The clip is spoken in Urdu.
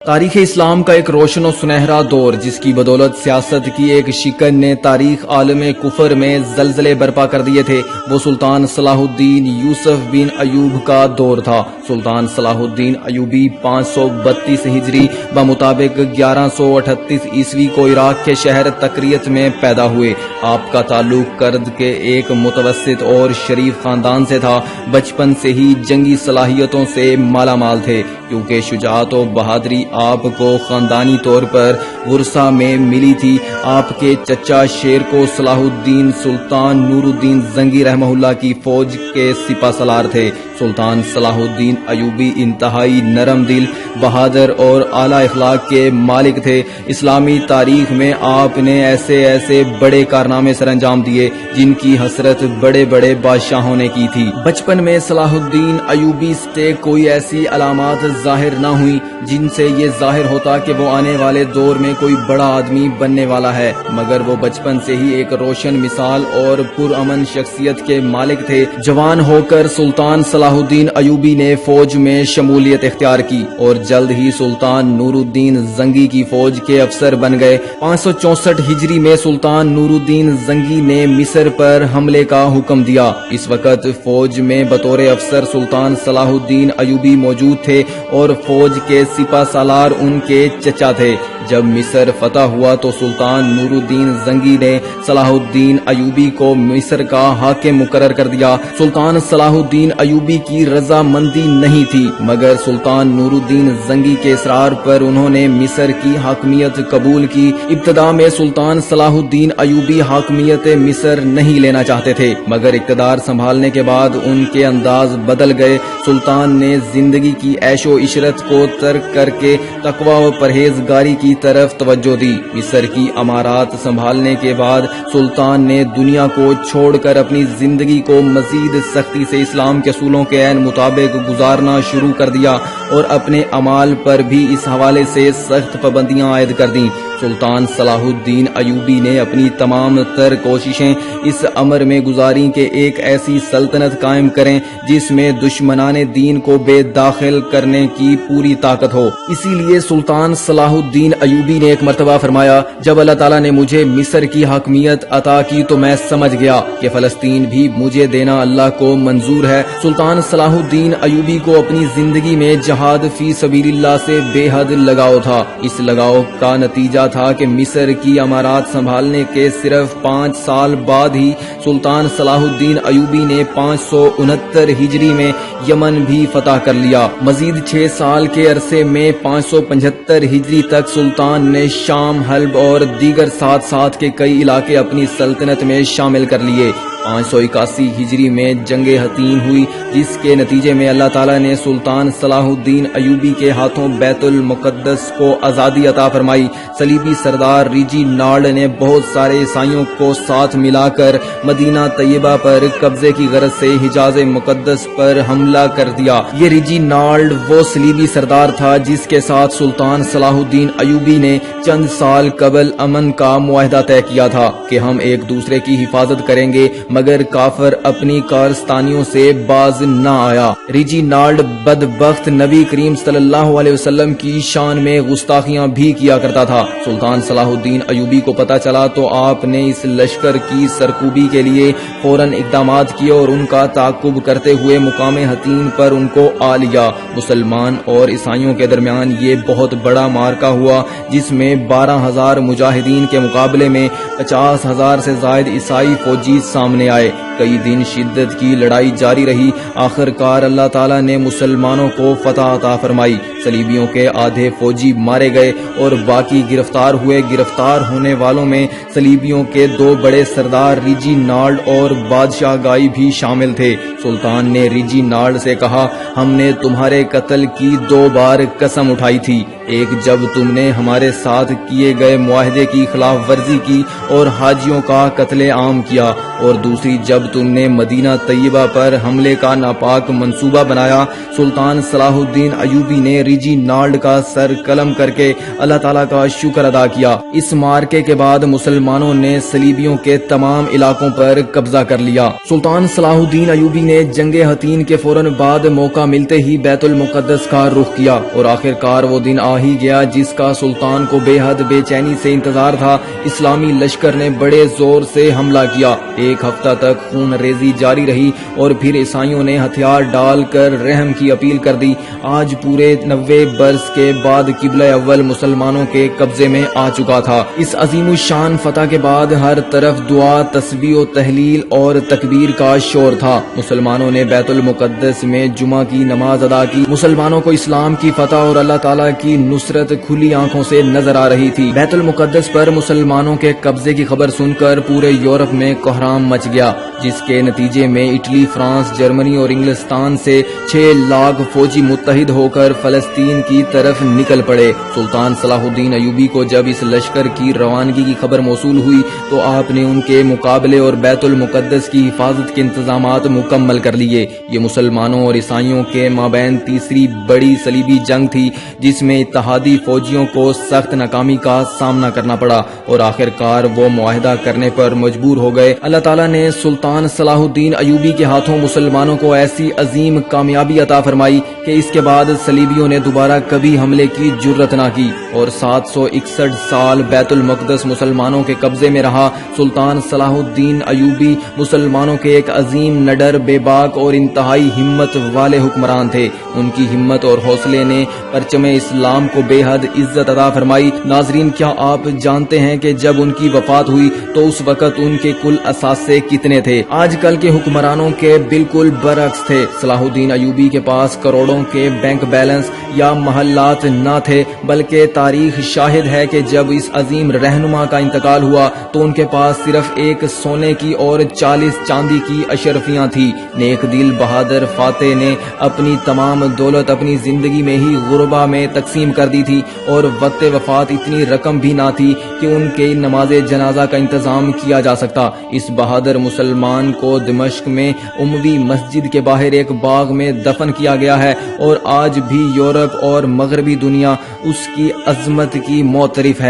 تاریخ اسلام کا ایک روشن و سنہرا دور جس کی بدولت سیاست کی ایک شکن نے تاریخ عالم کفر میں زلزلے برپا کر دیے تھے، وہ سلطان صلاح الدین یوسف بن ایوب کا دور تھا۔ سلطان صلاح الدین ایوبی 532 ہجری بمطابق 1138 عیسوی کو عراق کے شہر تکریت میں پیدا ہوئے۔ آپ کا تعلق کرد کے ایک متوسط اور شریف خاندان سے تھا۔ بچپن سے ہی جنگی صلاحیتوں سے مالا مال تھے، کیونکہ شجاعت و بہادری آپ کو خاندانی طور پر ورثہ میں ملی تھی۔ آپ کے چچا شیر کو صلاح الدین سلطان نور الدین زنگی رحمہ اللہ کی فوج کے سپہ سالار تھے۔ سلطان صلاح الدین ایوبی انتہائی نرم دل، بہادر اور اعلیٰ اخلاق کے مالک تھے۔ اسلامی تاریخ میں آپ نے ایسے بڑے کارنامے سر انجام دیے جن کی حسرت بڑے بڑے بادشاہوں نے کی تھی۔ بچپن میں صلاح الدین ایوبی سے کوئی ایسی علامات ظاہر نہ ہوئی جن سے یہ ظاہر ہوتا کہ وہ آنے والے دور میں کوئی بڑا آدمی بننے والا ہے، مگر وہ بچپن سے ہی ایک روشن مثال اور پرامن شخصیت کے مالک تھے۔ جوان ہو کر سلطان صلاح الدین ایوبی نے فوج میں شمولیت اختیار کی اور جلد ہی سلطان نور الدین زنگی کی فوج کے افسر بن گئے۔ 564 ہجری میں سلطان نور الدین زنگی نے مصر پر حملے کا حکم دیا۔ اس وقت فوج میں بطور افسر سلطان صلاح الدین ایوبی موجود تھے اور فوج کے سپہ سالار ان کے چچا تھے۔ جب مصر فتح ہوا تو سلطان نور الدین زنگی نے صلاح الدین ایوبی کو مصر کا حاکم مقرر کر دیا۔ سلطان صلاح الدین ایوبی کی رضا مندی نہیں تھی، مگر سلطان نور الدین زنگی کے اصرار پر انہوں نے مصر کی حاکمیت قبول کی۔ ابتدا میں سلطان صلاح الدین ایوبی حاکمیت مصر نہیں لینا چاہتے تھے، مگر اقتدار سنبھالنے کے بعد ان کے انداز بدل گئے۔ سلطان نے زندگی کی عیش و عشرت کو ترک کر کے تقوی و پرہیزگاری کی طرف توجہ دی۔ مصر کی امارات سنبھالنے کے بعد سلطان نے دنیا کو چھوڑ کر اپنی زندگی کو مزید سختی سے اسلام کے اصولوں کے عین مطابق گزارنا شروع کر دیا اور اپنے اعمال پر بھی اس حوالے سے سخت پابندیاں عائد کر دیں۔ سلطان صلاح الدین ایوبی نے اپنی تمام تر کوششیں اس امر میں گزاریں کہ ایک ایسی سلطنت قائم کریں جس میں دشمنان دین کو بے داخل کرنے کی پوری طاقت ہو۔ اسی لیے سلطان صلاح الدین ایوبی نے ایک مرتبہ فرمایا، جب اللہ تعالیٰ نے مجھے مصر کی حاکمیت عطا کی تو میں سمجھ گیا کہ فلسطین بھی مجھے دینا اللہ کو منظور ہے۔ سلطان صلاح الدین ایوبی کو اپنی زندگی میں جہاد فی سبیل اللہ سے بے حد لگاؤ تھا۔ اس لگاؤ کا نتیجہ تھا کہ مصر کی امارات سنبھالنے کے صرف 5 سال بعد ہی سلطان صلاح الدین ایوبی نے 569 ہجری میں یمن بھی فتح کر لیا۔ مزید 6 سال کے عرصے میں 575 ہجری تک سلطان نے شام، حلب اور دیگر ساتھ کے کئی علاقے اپنی سلطنت میں شامل کر لیے۔ 581 ہجری میں جنگ حطین ہوئی، جس کے نتیجے میں اللہ تعالیٰ نے سلطان صلاح الدین ایوبی کے ہاتھوں بیت المقدس کو آزادی عطا فرمائی۔ صلیبی سردار ریجی نالڈ نے بہت سارے عیسائیوں کو ساتھ ملا کر مدینہ طیبہ پر قبضے کی غرض سے حجاز مقدس پر حملہ کر دیا۔ یہ ریجی نالڈ وہ صلیبی سردار تھا جس کے ساتھ سلطان صلاح الدین ایوبی نے چند سال قبل امن کا معاہدہ طے کیا تھا کہ ہم ایک دوسرے کی حفاظت کریں گے، مگر کافر اپنی کارستانیوں سے باز نہ آیا۔ ریجی نالڈ بدبخت نبی کریم صلی اللہ علیہ وسلم کی شان میں گستاخیاں بھی کیا کرتا تھا۔ سلطان صلاح الدین ایوبی کو پتہ چلا تو آپ نے اس لشکر کی سرکوبی کے لیے فوراً اقدامات کیے اور ان کا تعاقب کرتے ہوئے مقام حطین پر ان کو آ لیا۔ مسلمان اور عیسائیوں کے درمیان یہ بہت بڑا معرکہ ہوا جس میں 12,000 مجاہدین کے مقابلے میں 50,000 سے زائد عیسائی فوجی سامنے آئے۔ کئی دن شدت کی لڑائی جاری رہی۔ آخر کار اللہ تعالیٰ نے مسلمانوں کو فتح عطا فرمائی۔ صلیبیوں کے آدھے فوجی مارے گئے اور باقی گرفتار ہوئے۔ گرفتار ہونے والوں میں صلیبیوں کے 2 بڑے سردار ریجی نالڈ اور بادشاہ گائی بھی شامل تھے۔ سلطان نے ریجی نالڈ سے کہا، ہم نے تمہارے قتل کی 2 بار قسم اٹھائی تھی، ایک جب تم نے ہمارے ساتھ کیے گئے معاہدے کی خلاف ورزی کی اور حاجیوں کا قتل عام کیا، اور دوسری جب جب تم نے مدینہ طیبہ پر حملے کا ناپاک منصوبہ بنایا، سلطان صلاح الدین ایوبی نے ریجینالڈ کا سر قلم کر کے اللہ تعالیٰ کا شکر ادا کیا۔ اس مارکے کے بعد مسلمانوں نے صلیبیوں کے تمام علاقوں پر قبضہ کر لیا۔ سلطان صلاح الدین ایوبی نے جنگ حطین کے فوراً بعد موقع ملتے ہی بیت المقدس کا رخ کیا، اور آخر کار وہ دن آ ہی گیا جس کا سلطان کو بے حد بے چینی سے انتظار تھا۔ اسلامی لشکر نے بڑے زور سے حملہ کیا، ایک ہفتہ تک خون ریزی جاری رہی، اور پھر عیسائیوں نے ہتھیار ڈال کر رحم کی اپیل کر دی۔ آج پورے 90 برس کے بعد قبلہ اول مسلمانوں کے قبضے میں آ چکا تھا۔ اس عظیم الشان فتح کے بعد ہر طرف دعا، تسبیح و تحلیل اور تکبیر کا شور تھا۔ مسلمانوں نے بیت المقدس میں جمعہ کی نماز ادا کی۔ مسلمانوں کو اسلام کی فتح اور اللہ تعالیٰ کی نصرت کھلی آنکھوں سے نظر آ رہی تھی۔ بیت المقدس پر مسلمانوں کے قبضے کی خبر سن کر پورے یورپ میں کوہرام مچ گیا، جس کے نتیجے میں اٹلی، فرانس، جرمنی اور انگلستان سے 6 لاکھ فوجی متحد ہو کر فلسطین کی طرف نکل پڑے۔ سلطان صلاح الدین ایوبی کو جب اس لشکر کی روانگی کی خبر موصول ہوئی تو آپ نے ان کے مقابلے اور بیت المقدس کی حفاظت کے انتظامات مکمل کر لیے۔ یہ مسلمانوں اور عیسائیوں کے مابین تیسری بڑی صلیبی جنگ تھی، جس میں اتحادی فوجیوں کو سخت ناکامی کا سامنا کرنا پڑا، اور آخر کار وہ معاہدہ کرنے پر مجبور ہو گئے۔ اللہ تعالیٰ نے سلطان صلاح الدین ایوبی کے ہاتھوں مسلمانوں کو ایسی عظیم کامیابی عطا فرمائی کہ اس کے بعد صلیبیوں نے دوبارہ کبھی حملے کی جرت نہ کی، اور 761 سال بیت المقدس مسلمانوں کے قبضے میں رہا۔ سلطان صلاح الدین ایوبی مسلمانوں کے ایک عظیم، نڈر، بے باک اور انتہائی ہمت والے حکمران تھے۔ ان کی ہمت اور حوصلے نے پرچم اسلام کو بے حد عزت عطا فرمائی۔ ناظرین، کیا آپ جانتے ہیں کہ جب ان کی وفات ہوئی تو اس وقت ان کے کل اثاثے کتنے تھے؟ آج کل کے حکمرانوں کے بالکل برعکس تھے۔ صلاح الدین ایوبی کے پاس کروڑوں کے بینک بیلنس یا محلات نہ تھے، بلکہ تاریخ شاہد ہے کہ جب اس عظیم رہنما کا انتقال ہوا تو ان کے پاس صرف 1 سونے کی اور 40 چاندی کی اشرفیاں تھی۔ نیک دل بہادر فاتح نے اپنی تمام دولت اپنی زندگی میں ہی غربا میں تقسیم کر دی تھی، اور وقت وفات اتنی رقم بھی نہ تھی کہ ان کے نماز جنازہ کا انتظام کیا جا سکتا۔ اس بہادر مسلمان کو دمشق میں اموی مسجد کے باہر ایک باغ میں دفن کیا گیا ہے، اور آج بھی یورپ اور مغربی دنیا اس کی عظمت کی معترف ہے۔